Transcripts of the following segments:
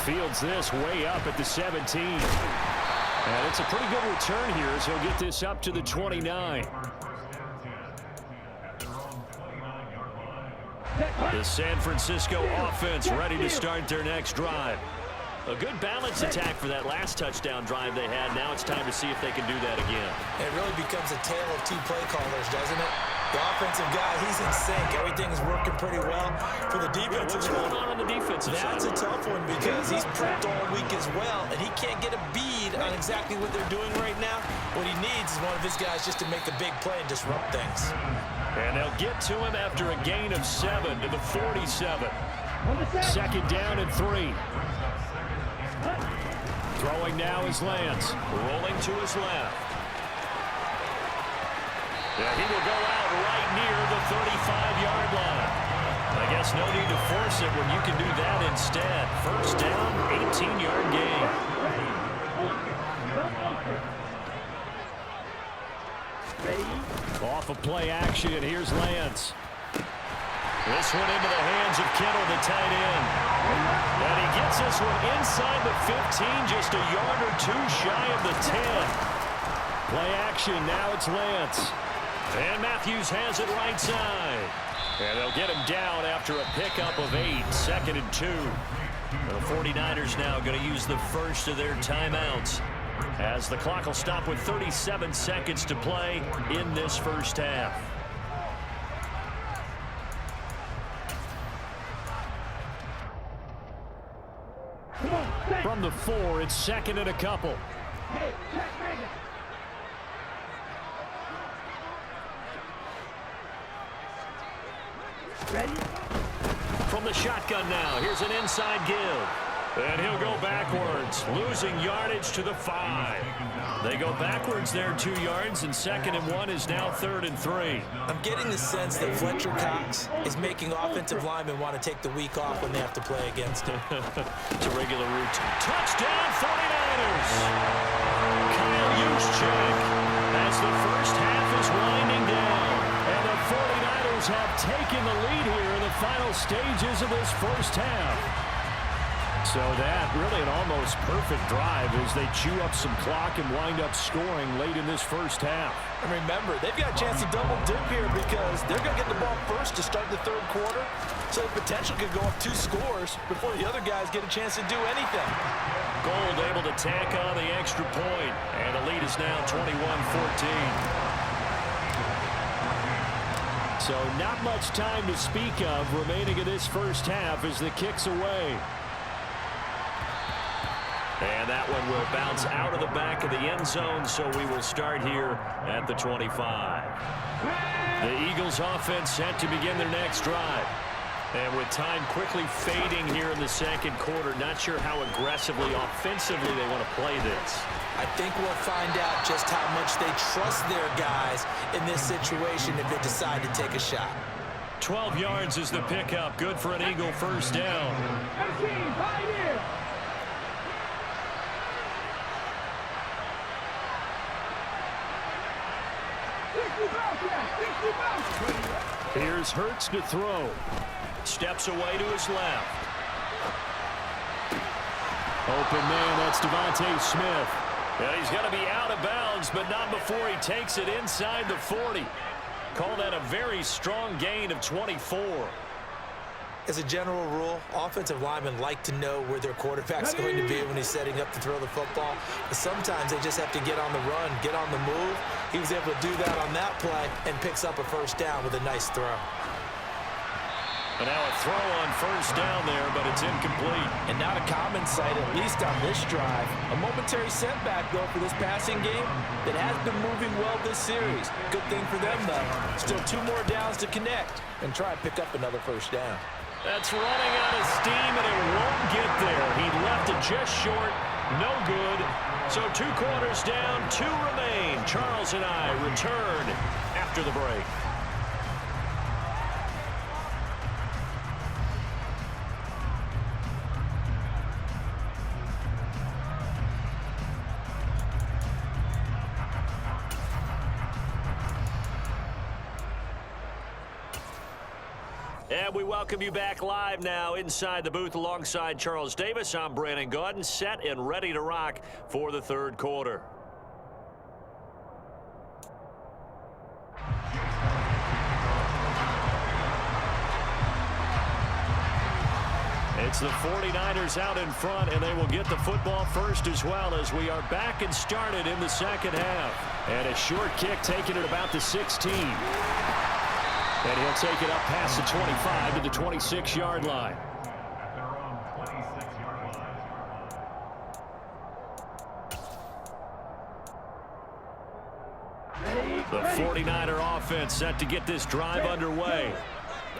Fields this way up at the 17. And it's a pretty good return here as he'll get this up to the 29. The San Francisco offense ready to start their next drive. A good balanced attack for that last touchdown drive they had. Now it's time to see if they can do that again. It really becomes a tale of two play callers, doesn't it? The offensive guy, he's in sync. Everything's working pretty well. For the defensive what's going on the defensive side? That's a tough one because he's prepped all week as well, and he can't get a bead on exactly what they're doing right now. What he needs is one of his guys just to make a big play and disrupt things. And they'll get to him after a gain of 7 to the 47. Second down and 3. Throwing now is Lance. Rolling to his left. Yeah, he will go out right near the 35-yard line. I guess no need to force it when you can do that instead. First down, 18-yard gain. Off of play action, and here's Lance. This one into the hands of Kittle, the tight end. And he gets this one inside the 15, just a yard or two shy of the 10. Play action, now it's Lance. And Matthews has it right side. And they'll get him down after a pickup of 8, 2nd and 2. The 49ers now going to use the first of their timeouts, as the clock will stop with 37 seconds to play in this first half. From the 4, it's 2nd and a couple. Ready? From the shotgun now, here's an inside give. And he'll go backwards, losing yardage to the 5. They go backwards there 2 yards, and 2nd and 1 is now 3rd and 3. I'm getting the sense that Fletcher Cox is making offensive linemen want to take the week off when they have to play against him. It's a regular routine. Touchdown 49ers! Kyle Juszczyk as the first half is winding down. And the 49ers have taken the lead here in the final stages of this first half. So that really an almost perfect drive as they chew up some clock and wind up scoring late in this first half. And remember, they've got a chance to double dip here because they're going to get the ball first to start the 3rd quarter. So the potential could go up 2 scores before the other guys get a chance to do anything. Gold able to tack on the extra point, and the lead is now 21-14. So not much time to speak of remaining in this first half as the kick's away. And that one will bounce out of the back of the end zone, so we will start here at the 25. The Eagles offense set to begin their next drive. And with time quickly fading here in the 2nd quarter, not sure how aggressively, offensively they want to play this. I think we'll find out just how much they trust their guys in this situation if they decide to take a shot. 12 yards is the pickup. Good for an Eagle first down. Here's Hurts to throw. Steps away to his left. Open man, that's Devontae Smith. And he's going to be out of bounds, but not before he takes it inside the 40. Call that a very strong gain of 24. As a general rule, offensive linemen like to know where their quarterback's going to be when he's setting up to throw the football. But sometimes they just have to get on the run, get on the move. He was able to do that on that play and picks up a first down with a nice throw. And now a throw on first down there, but it's incomplete. And not a common sight, at least on this drive. A momentary setback, though, for this passing game that has been moving well this series. Good thing for them, though. Still 2 more downs to connect and try and pick up another first down. That's running out of steam, and it won't get there. He left it just short. No good. So 2 quarters down, 2 remain. Charles and I return after the break. And we welcome you back live now inside the booth alongside Charles Davis. I'm Brandon Gaudin, set and ready to rock for the third quarter. It's the 49ers out in front, and they will get the football first as well as we are back and started in the second half. And a short kick taken at about the 16. And he'll take it up past the 25 to the 26-yard line. The 49er offense set to get this drive underway.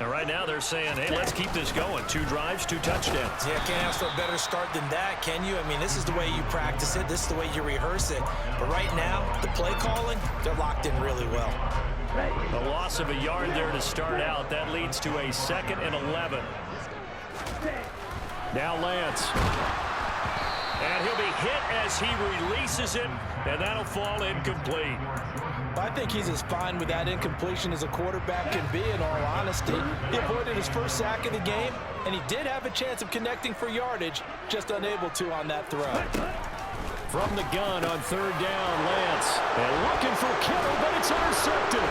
And right now they're saying, hey, let's keep this going. 2 drives, 2 touchdowns. Yeah, can't ask for a better start than that, can you? I mean, this is the way you practice it. This is the way you rehearse it. But right now, the play calling, they're locked in really well. A loss of a yard there to start out. That leads to a 2nd and 11. Now Lance. And he'll be hit as he releases it, and that'll fall incomplete. I think he's as fine with that incompletion as a quarterback can be, in all honesty. He avoided his first sack of the game, and he did have a chance of connecting for yardage, just unable to on that throw. From the gun on 3rd down, Lance. And looking for Kittle, but it's intercepted.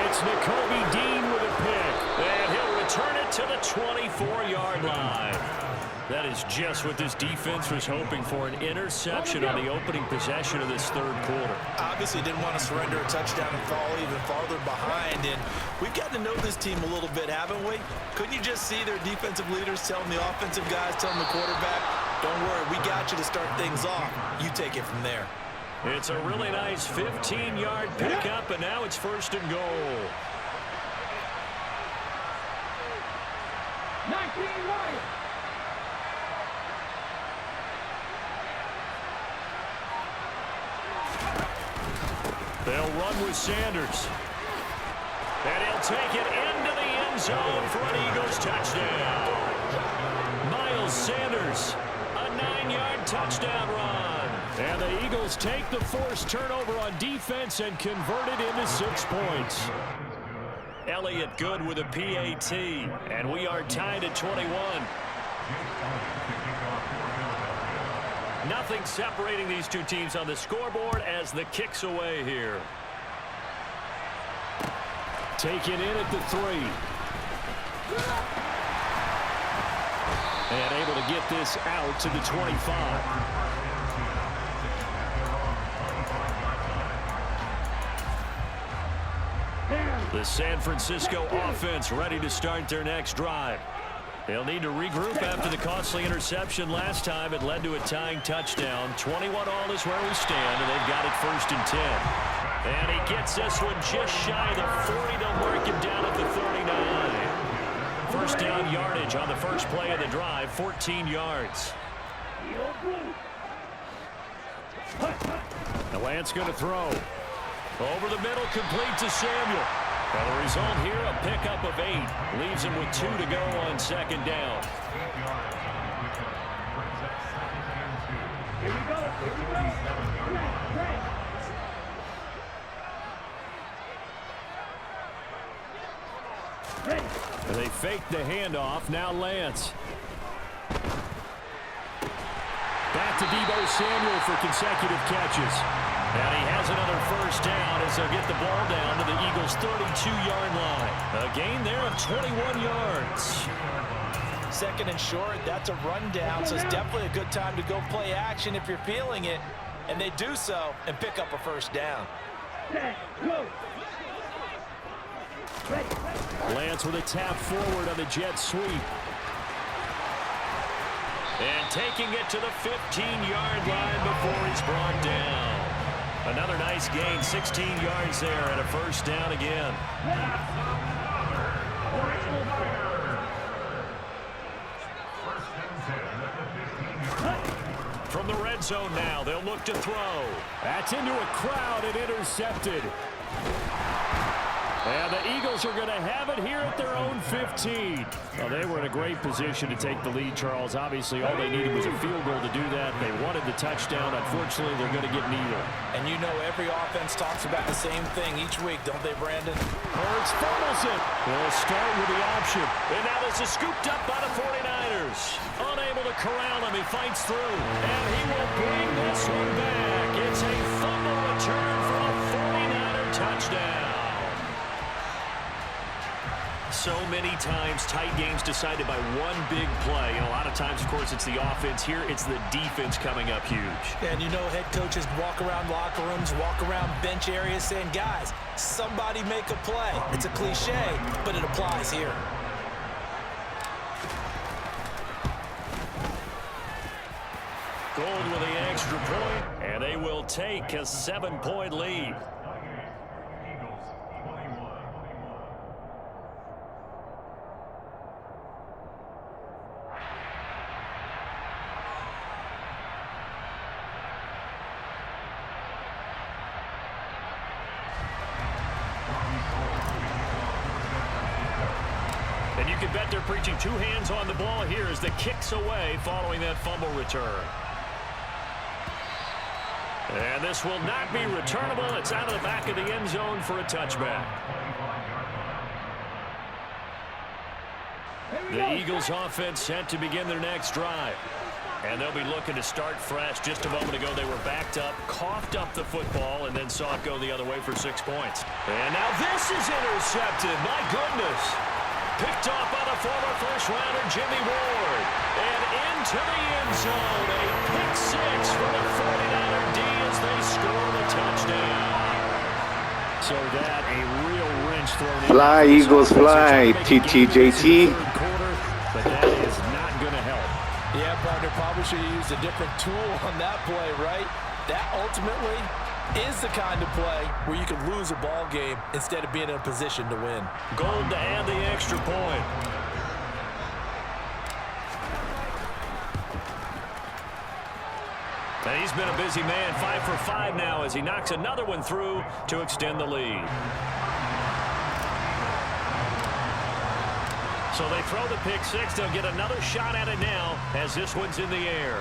It's Nakobe Dean with a pick, and he'll return it to the 24-yard line. That is just what this defense was hoping for, an interception on the opening possession of this third quarter. Obviously didn't want to surrender a touchdown and fall even farther behind, and we've got to know this team a little bit, haven't we? Couldn't you just see their defensive leaders telling the offensive guys, telling the quarterback, don't worry, we got you to start things off. You take it from there. It's a really nice 15-yard pickup, and now it's 1st and goal. 19 Lions. They'll run with Sanders. And he'll take it into the end zone for an Eagles touchdown. Miles Sanders, a 9-yard touchdown run. And the Eagles take the forced turnover on defense and convert it into 6 points. Elliott good with a PAT. And we are tied at 21. Nothing separating these two teams on the scoreboard as the kick's away here. Take it in at the 3. And able to get this out to the 25. The San Francisco offense ready to start their next drive. They'll need to regroup after the costly interception last time. It led to a tying touchdown. 21 all is where we stand, and they've got it 1st and 10. And he gets this one just shy of the 40. They'll mark him down at the 39. First down yardage on the first play of the drive, 14 yards. Now Lance going to throw. Over the middle, complete to Samuel. And the result here, a pickup of 8. Leaves him with 2 to go on 2nd down. Here we go. And they fake the handoff. Now Lance. Back to Deebo Samuel for consecutive catches. And he has another first down as they'll get the ball down to the Eagles' 32-yard line. A gain there of 21 yards. 2nd and short, that's a rundown, so it's definitely a good time to go play action if you're feeling it. And they do so and pick up a first down. Lance with a tap forward on the jet sweep. And taking it to the 15-yard line before he's brought down. Another nice gain, 16 yards there, and a first down again. From the red zone now, they'll look to throw. That's into a crowd and intercepted. And the Eagles are going to have it here at their own 15. Well, they were in a great position to take the lead, Charles. Obviously, all they needed was a field goal to do that. They wanted the touchdown. Unfortunately, they're going to get neither. And you know every offense talks about the same thing each week, don't they, Brandon? Hurts fumbles it. They'll start with the option. And now this is scooped up by the 49ers. Unable to corral him. He fights through. And he will bring this one back. It's a fumble return for a 49er touchdown. So many times, tight games decided by one big play. And a lot of times, of course, it's the offense. Here, it's the defense coming up huge. And you know head coaches walk around locker rooms, walk around bench areas saying, guys, somebody make a play. It's a cliche, but it applies here. Gold with the extra point, and they will take a 7-point lead. And you can bet they're preaching two hands on the ball here as the kick's away following that fumble return. And this will not be returnable. It's out of the back of the end zone for a touchback. The Eagles offense set to begin their next drive. And they'll be looking to start fresh. Just a moment ago, they were backed up, coughed up the football, and then saw it go the other way for 6 points. And now this is intercepted. My goodness. Picked off by the former first-rounder Jimmy Ward. And into the end zone. A pick six for the 49er D as they score the touchdown. So that, a real wrench thrown in. Fly, Eagles, fly. TTJT. But that is not going to help. Yeah, partner, probably should have used a different tool on that play, right? That ultimately is the kind of play where you can lose a ball game instead of being in a position to win. Gold to add the extra point. And he's been a busy man, 5 for 5 now as he knocks another one through to extend the lead. So they throw the pick six. They'll get another shot at it now as this one's in the air.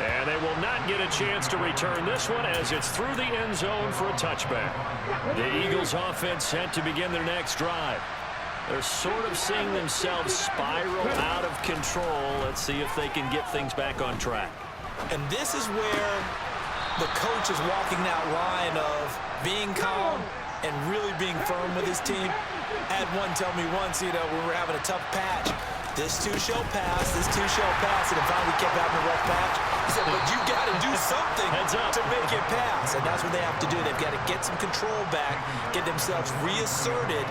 And they will not get a chance to return this one as it's through the end zone for a touchback. The Eagles offense set to begin their next drive. They're sort of seeing themselves spiral out of control. Let's see if they can get things back on track. And this is where the coach is walking that line of being calm and really being firm with his team. I had one tell me once, we were having a tough patch. This too shall pass, this too shall pass, and finally kept having a rough patch. He said, but you got to do something to make it pass, and that's what they have to do. They've got to get some control back, get themselves reasserted,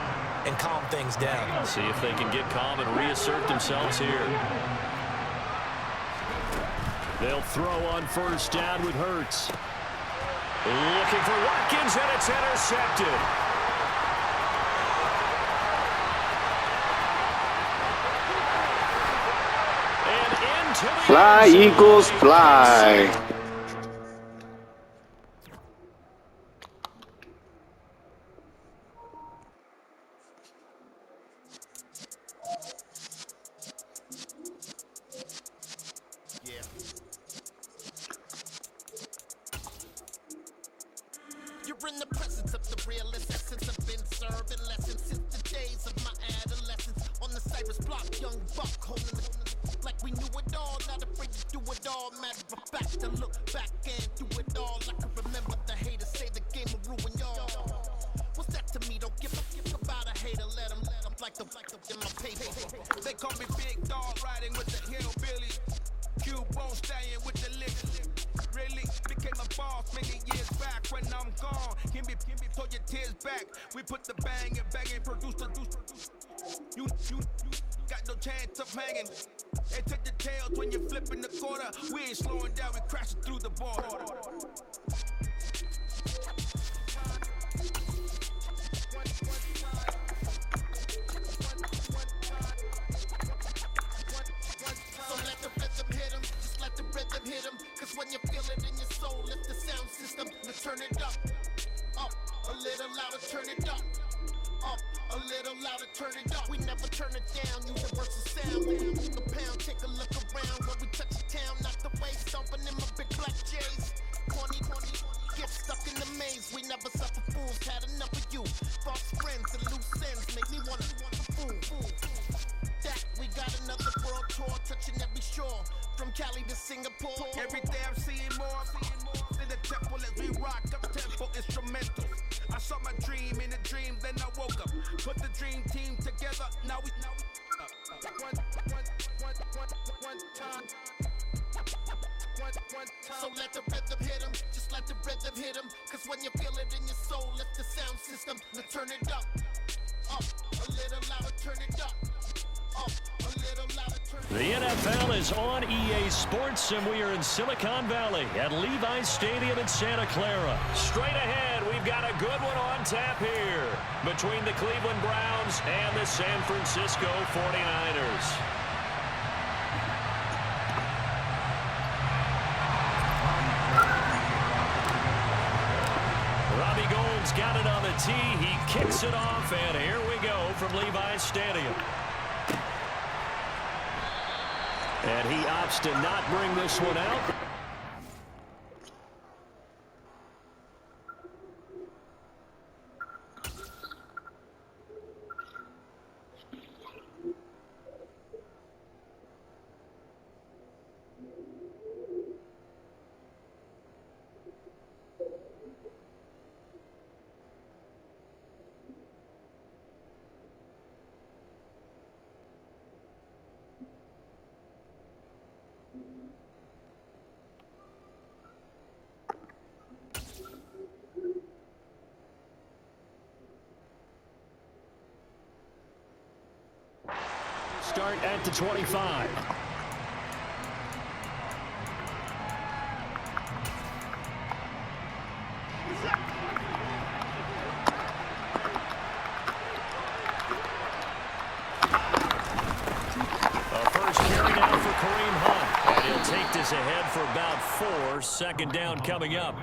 and calm things down. See if they can get calm and reassert themselves here. They'll throw on first down with Hurts. Looking for Watkins, and it's intercepted. Fly, Eagles, fly. You're in the presence of the realest essence. I've been serving lessons since the days of my adolescence. On the Cypress block, young buck holding the like we knew it all, not afraid to do it all. Matter of fact, to look back and do it all. I can remember the haters say the game will ruin y'all. What's that to me? Don't give about a hater. Let them like the in my paper. They call me Big Dog, riding with the hillbilly. Q-Bone staying with the lick. Really became a boss many years back. When I'm gone, give me pull your tears back. We put the bang and produce. You got no chance of hanging. They take the tails when you're flipping the quarter. We ain't slowing down, we crashing through the border. So let the rhythm hit him, just let the rhythm hit him. Cause when you feel it in your soul, lift the sound system, let's turn it up. little louder, turn it up. A little louder, turn it up. We never turn it down. Universal sound. Move the pound, take a look around. When we touch the town, not the way. Stomping in my big black J's. Corny, get stuck in the maze. We never suffer fools. Had enough of you. False friends and loose ends make me want to fool. That we got another world tour, touching every shore. From Cali to Singapore. Every day I'm seeing more. In the temple as we rock up tempo instrumentals. I saw my dream in a dream, then I woke up. Put the dream team together. Now we one time. So let the rhythm hit 'em, just let the rhythm hit 'em. Cause when you feel it in your soul, lift the sound system. Now turn it up, a little louder, turn it up, a little louder, turn it up. The NFL is on EA Sports, and we are in Silicon Valley at Levi's Stadium in Santa Clara. Straight ahead, we've got a good one on tap here between the Cleveland Browns and the San Francisco 49ers. Robbie Gould's got it on the tee. He kicks it off, and here we go from Levi's Stadium. And he opts to not bring this one out. Start at the 25. First carry now for Kareem Hunt. And he'll take this ahead for about 4. Second down coming up.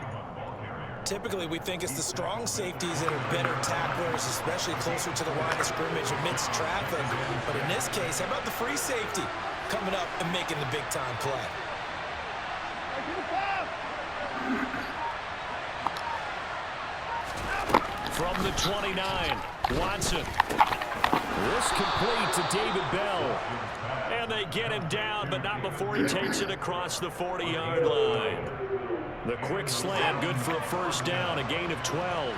Typically, we think it's the strong safeties that are better tacklers, especially closer to the line of scrimmage amidst traffic. But in this case, how about the free safety coming up and making the big-time play? From the 29, Watson. This complete to David Bell. And they get him down, but not before he takes it across the 40-yard line. The quick slant, good for a first down, a gain of 12.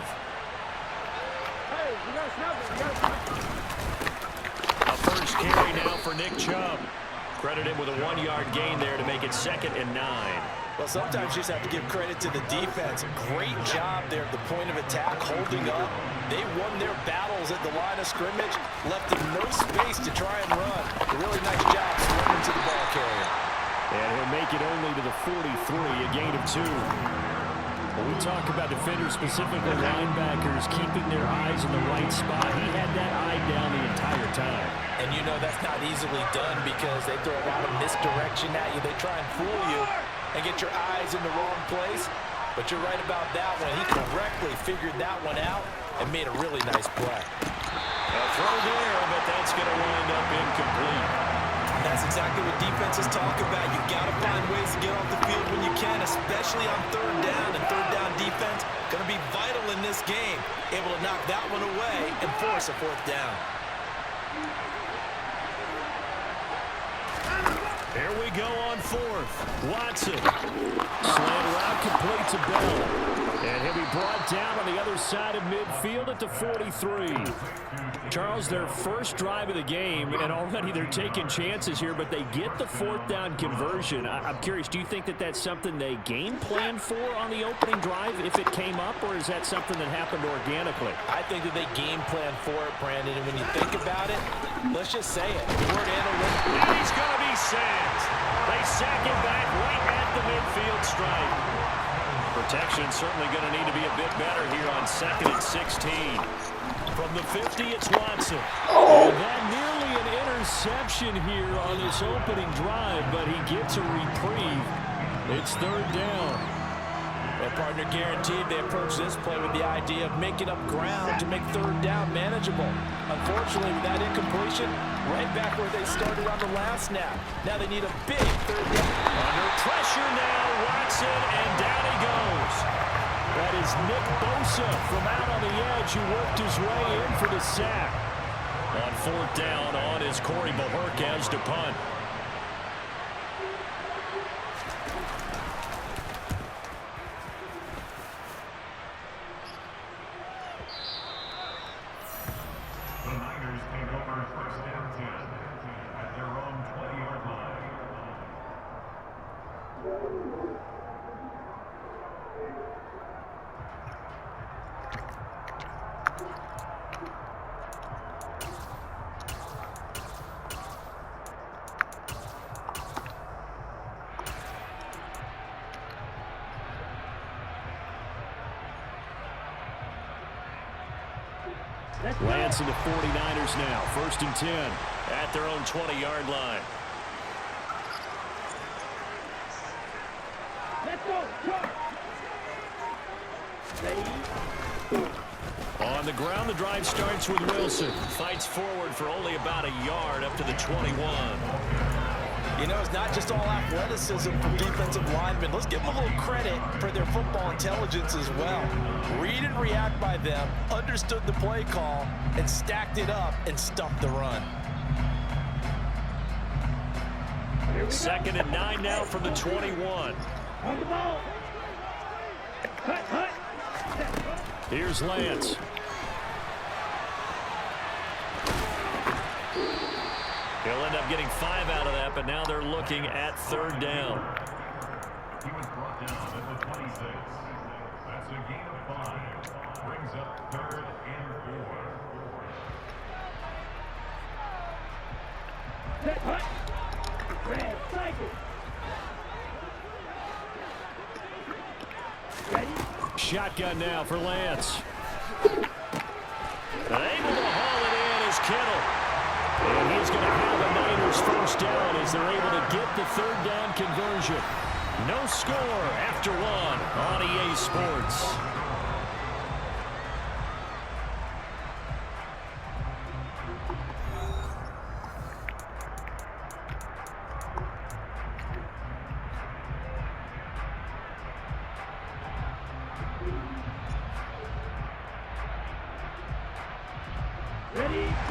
A first carry now for Nick Chubb. Credit him with a 1-yard gain there to make it 2nd and 9. Well, sometimes you just have to give credit to the defense. Great job there at the point of attack, holding up. They won their battles at the line of scrimmage, left them no space to try and run. A really nice job swimming to the ball carrier. And he'll make it only to the 43, a gain of 2. When we talk about defenders, specifically linebackers, keeping their eyes in the right spot, he had that eye down the entire time. And you know that's not easily done because they throw a lot of misdirection at you. They try and fool you and get your eyes in the wrong place. But you're right about that one. He correctly figured that one out and made a really nice play. A throw there, but that's going to wind up incomplete. That's exactly what defenses talk about. You got to find ways to get off the field when you can, especially on third down. And third down defense going to be vital in this game. Able to knock that one away and force a 4th down. Here we go on 4th. Watson. Slant route complete to Bell. And he'll be brought down on the other side of midfield at the 43. Charles, their first drive of the game, and already they're taking chances here, but they get the 4th down conversion. I'm curious, do you think that that's something they game planned for on the opening drive if it came up, or is that something that happened organically? I think that they game planned for it, Brandon, and when you think about it, let's just say it. Word analytic. And he's going to be sacked. They sack him back right at the midfield stripe. Protection certainly going to need to be a bit better here on 2nd and 16. From the 50, it's Watson. And that nearly an interception here on this opening drive, but he gets a reprieve. It's 3rd down. And partner guaranteed they approach this play with the idea of making up ground to make third down manageable. Unfortunately, with that incompletion, right back where they started on the last snap. Now they need a big third down. Under pressure now, Watson, and down he goes. That is Nick Bosa from out on the edge who worked his way in for the sack. On fourth down, on is Corey Bojorquez to punt. The Niners take over first and 10 at their own 20-yard line. Lance and the 49ers now. First and 10 at their own 20-yard line. Let's go. On the ground, the drive starts with Wilson. Fights forward for only about a yard up to the 21. You know, it's not just all athleticism from defensive linemen. Let's give them a little credit for their football intelligence as well. Read and react by them, understood the play call, and stacked it up and stuffed the run. Second and 9 now from the 21. On the ball. Cut. Here's Lance. He'll end up getting 5 out of that, but now they're looking at third down. He was brought down at the 26. That's a gain of 5. Brings up third and 4. Cut. Red cycle. Ready? Shotgun now for Lance. And able to haul it in is Kittle. And he's going to have the Niners first down as they're able to get the third down conversion. No score after one on EA Sports.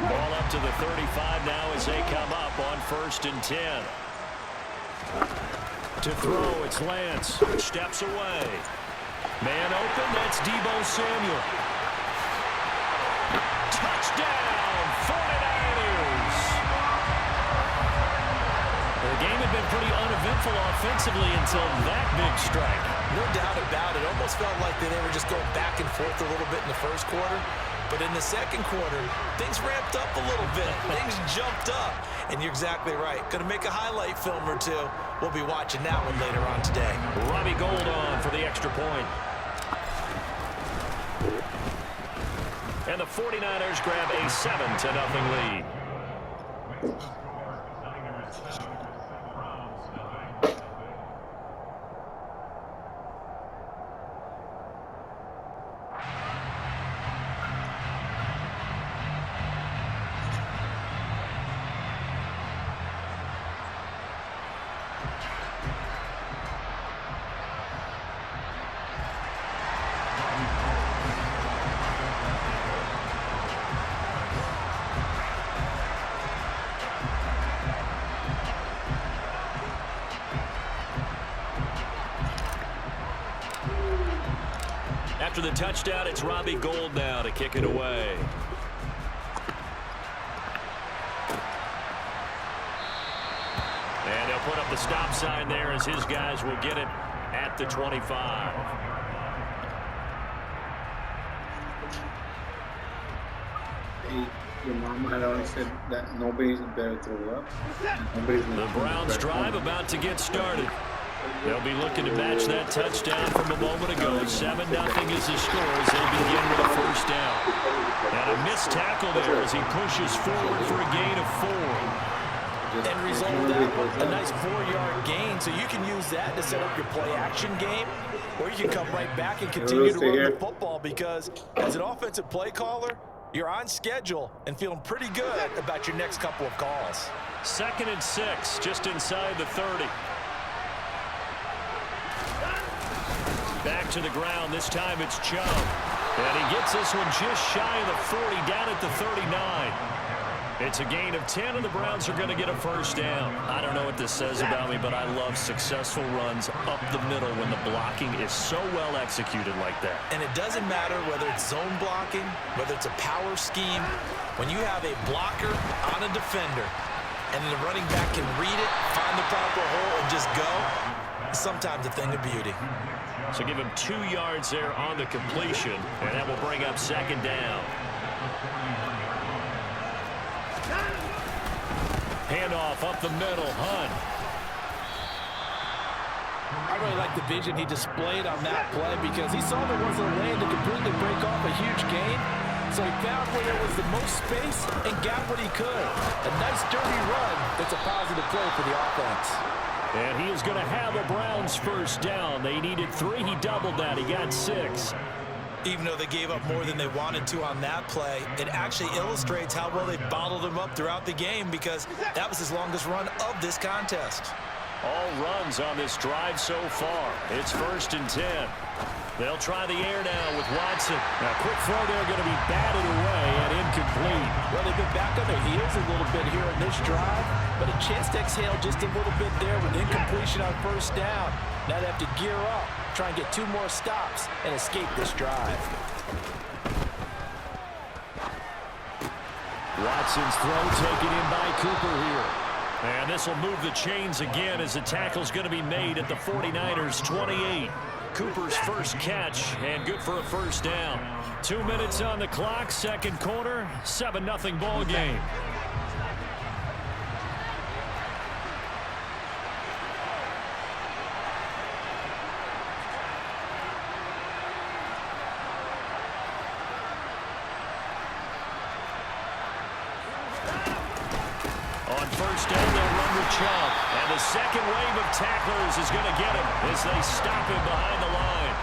Ball up to the 35 now as they come up on first and 10. To throw, it's Lance. Steps away. Man open, that's Deebo Samuel. Touchdown, 49ers. The game had been pretty uneventful offensively until that big strike. No doubt about it. Almost felt like they were just going back and forth a little bit in the first quarter. But in the second quarter, things ramped up a little bit. Things jumped up. And you're exactly right. Going to make a highlight film or two. We'll be watching that one later on today. Robbie Gould on for the extra point. And the 49ers grab a 7-0 lead. After the touchdown, it's Robbie Gould now to kick it away. And they'll put up the stop sign there as his guys will get it at the 25. Your mom had always said that nobody's better to throw up. The Browns drive about to get started. They'll be looking to match that touchdown from a moment ago. 7-0 is the score as they begin with a first down. And a missed tackle there as he pushes forward for a gain of 4. and result of that, a nice 4-yard gain. So you can use that to set up your play-action game, or you can come right back and continue to run the football, because as an offensive play caller, you're on schedule and feeling pretty good about your next couple of calls. 2nd and 6, just inside the 30. Back to the ground. This time it's Chubb. And he gets this one just shy of the 40, down at the 39. It's a gain of 10, and the Browns are going to get a first down. I don't know what this says about me, but I love successful runs up the middle when the blocking is so well executed like that. And it doesn't matter whether it's zone blocking, whether it's a power scheme. When you have a blocker on a defender, and the running back can read it, find the proper hole, and just go, it's sometimes a thing of beauty. So give him 2 yards there on the completion, and that will bring up 2nd down. Handoff up the middle, Hunt. I really like the vision he displayed on that play, because he saw there wasn't a lane to completely break off a huge gain. So he found where there was the most space and got what he could. A nice dirty run that's a positive play for the offense. And he is going to have a Browns first down. They needed 3. He doubled that. He got 6. Even though they gave up more than they wanted to on that play, it actually illustrates how well they bottled him up throughout the game, because that was his longest run of this contest. All runs on this drive so far. It's 1st and 10. They'll try the air now with Watson. Now, quick throw there, going to be batted away and incomplete. Well, they've been back on their heels a little bit here in this drive, but a chance to exhale just a little bit there with incompletion on first down. Now they have to gear up, try and get 2 more stops, and escape this drive. Watson's throw taken in by Cooper here. And this will move the chains again as the tackle's going to be made at the 49ers 28. Cooper's first catch, and good for a first down. 2 minutes on the clock, 2nd quarter, 7-0 ball game. On first down, they'll run with Chubb. And the second wave of tacklers is going to get him as they stop him behind the line.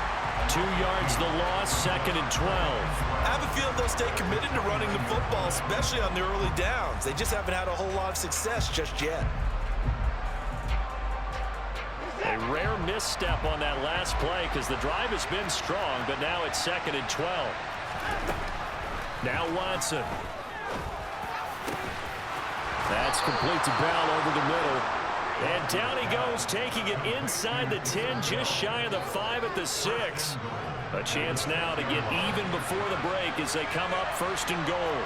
2 yards the loss, 2nd and 12. I have a feeling they'll stay committed to running the football, especially on the early downs. They just haven't had a whole lot of success just yet. A rare misstep on that last play, because the drive has been strong, but now it's 2nd and 12. Now Watson. That's complete to Bell over the middle. And down he goes, taking it inside the 10, just shy of the 5 at the 6. A chance now to get even before the break as they come up 1st and goal.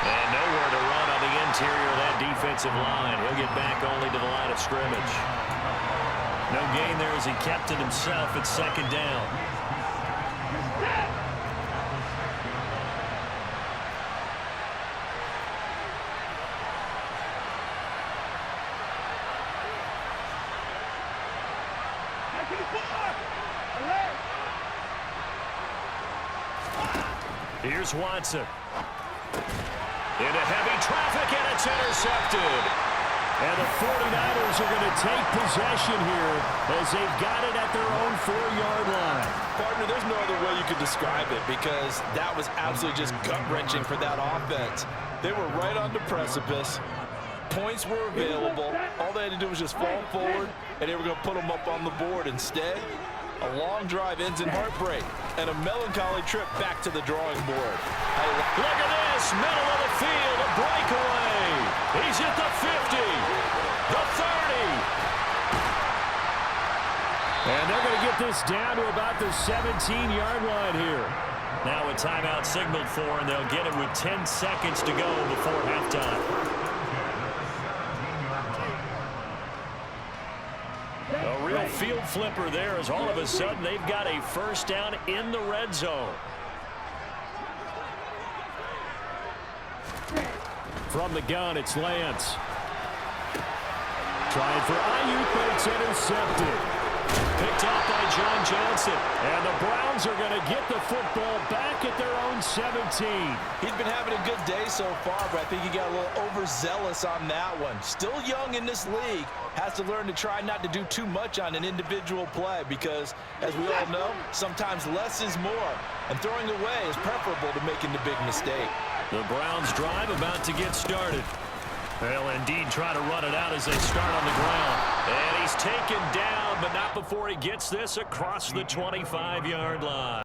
And nowhere to run on the interior of that defensive line. He'll get back only to the line of scrimmage. No gain there as he kept it himself at 2nd down. Here's Watson. Into heavy traffic, and it's intercepted. And the 49ers are going to take possession here as they've got it at their own 4-yard line. Partner, there's no other way you could describe it, because that was absolutely just gut-wrenching for that offense. They were right on the precipice. Points were available. All they had to do was just fall forward, and they were going to put them up on the board. Instead, a long drive ends in heartbreak and a melancholy trip back to the drawing board. Look at this, middle of the field, a breakaway. He's at the 50, the 30. And they're going to get this down to about the 17-yard line here. Now a timeout signaled for, and they'll get it with 10 seconds to go before halftime. A real field flipper there, as all of a sudden they've got a first down in the red zone. From the gun, it's Lance. Trying for Ayuk, but it's intercepted. Picked off by John Johnson. And the Browns are going to get the football back at their own 17. He's been having a good day so far, but I think he got a little overzealous on that one. Still young in this league. Has to learn to try not to do too much on an individual play because, as we all know, sometimes less is more. And throwing away is preferable to making the big mistake. The Browns drive about to get started. They'll indeed try to run it out as they start on the ground. And he's taken down, but not before he gets this across the 25-yard line.